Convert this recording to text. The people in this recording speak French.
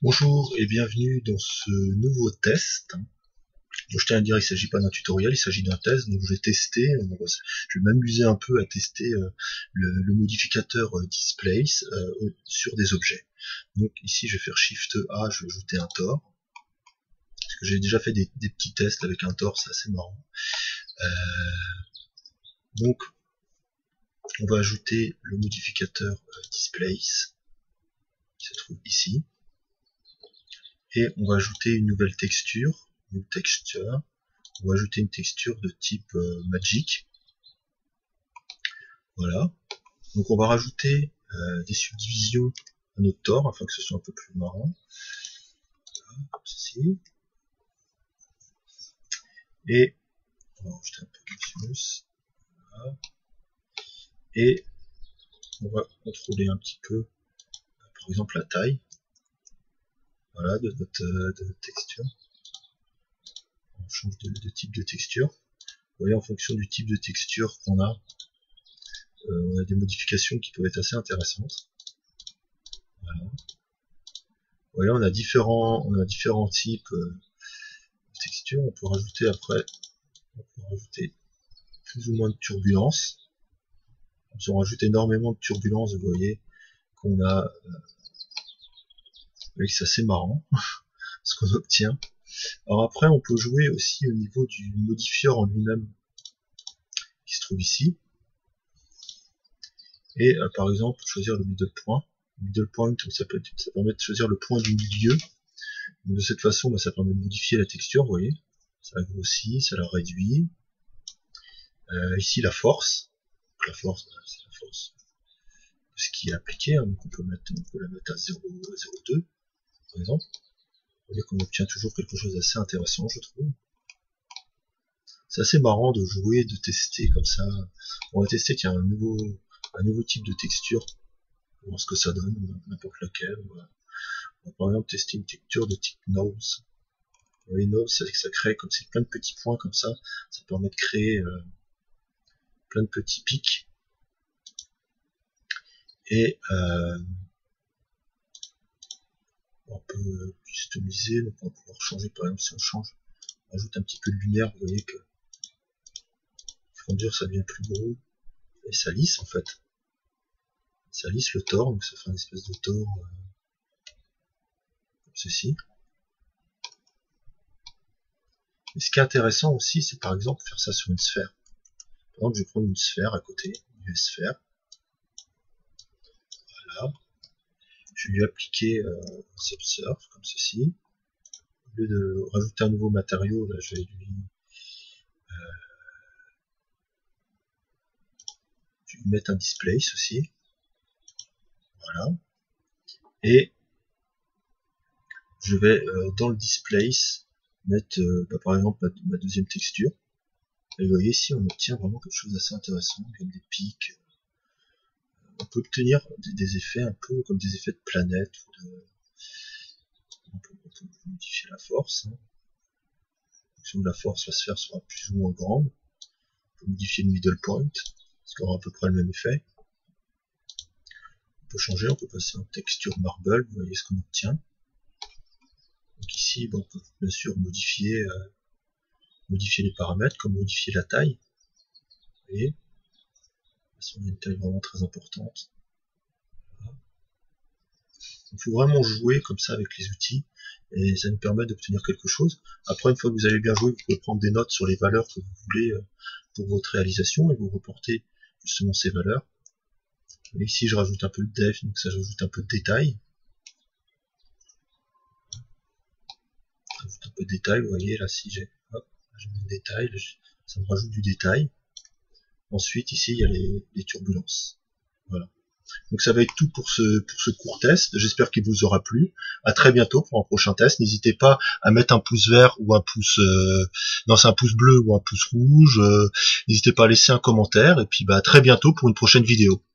Bonjour et bienvenue dans ce nouveau test. Donc, je tiens à dire, il ne s'agit pas d'un tutoriel, il s'agit d'un test. Donc je vais tester, je vais m'amuser un peu à tester le modificateur Displace sur des objets. Donc ici je vais faire Shift A, je vais ajouter un Tor. Parce que j'ai déjà fait des petits tests avec un Tor, c'est assez marrant. Donc on va ajouter le modificateur Displace, qui se trouve ici. Et on va ajouter une nouvelle texture, New Texture. On va ajouter une texture de type Magic. Voilà. Donc on va rajouter des subdivisions à notre Tor afin que ce soit un peu plus marrant. Voilà, comme ceci. Et on va rajouter un peu de smooth. Voilà. Et on va contrôler un petit peu, par exemple, la taille. Voilà, de notre texture. On change de type de texture. Vous voyez, en fonction du type de texture qu'on a, on a des modifications qui peuvent être assez intéressantes. Voilà. Vous voyez, on a différents types de textures. On peut rajouter après, plus ou moins de turbulence. Si on rajoute énormément de turbulence, vous voyez qu'on a, c'est assez marrant ce qu'on obtient. Alors après, on peut jouer aussi au niveau du modifieur en lui-même, qui se trouve ici. Et par exemple, choisir le middle point. Middle point, ça permet de choisir le point du milieu. Donc, de cette façon, ça permet de modifier la texture, vous voyez. Ça la grossit, ça la réduit. Ici, la force. Donc, la force, c'est la force de ce qui est appliqué. Hein. Donc on peut la mettre à 0,02, par exemple. Vous voyez qu'on obtient toujours quelque chose d'assez intéressant, je trouve. C'est assez marrant de jouer, de tester comme ça. On va tester qu'il y a un nouveau type de texture. On va voir ce que ça donne, n'importe laquelle. On va par exemple tester une texture de type Nose. Vous voyez, Nose, ça crée comme c'est plein de petits points comme ça. Ça permet de créer plein de petits pics. Et on peut customiser, donc on va pouvoir changer, par exemple si on ajoute un petit peu de lumière, vous voyez que au fur et à mesure ça devient plus gros, et ça lisse en fait. Ça lisse le Tor, donc ça fait une espèce de Tor comme ceci. Et ce qui est intéressant aussi, c'est par exemple faire ça sur une sphère. Par exemple, je vais prendre une sphère à côté, une sphère. Voilà. Je vais lui appliquer un subsurf comme ceci. Au lieu de rajouter un nouveau matériau, là, je vais lui mettre un displace aussi. Voilà. Et je vais dans le displace mettre par exemple ma deuxième texture. Et vous voyez ici on obtient vraiment quelque chose d'assez intéressant, comme des pics. On peut obtenir des effets un peu comme des effets de planète. On peut modifier la force. Hein. En fonction de la force, la sphère sera plus ou moins grande. On peut modifier le middle point, ce qui aura à peu près le même effet. On peut changer, on peut passer en texture marble, vous voyez ce qu'on obtient. Donc ici, on peut bien sûr modifier les paramètres, comme modifier la taille. Vous voyez, on a une taille vraiment très importante. Voilà. Il faut vraiment jouer comme ça avec les outils, et ça nous permet d'obtenir quelque chose. Après, une fois que vous avez bien joué, vous pouvez prendre des notes sur les valeurs que vous voulez pour votre réalisation, et vous reportez justement ces valeurs. Et ici, je rajoute un peu de def, donc ça rajoute un peu de détail. Un peu de détail, vous voyez là, si j'ai mis le détail, ça me rajoute du détail. Ensuite ici il y a les turbulences. Voilà. Donc ça va être tout pour ce court test. J'espère qu'il vous aura plu. À très bientôt pour un prochain test. N'hésitez pas à mettre un pouce vert ou un pouce non, c'est un pouce bleu ou un pouce rouge. N'hésitez pas à laisser un commentaire et puis à très bientôt pour une prochaine vidéo.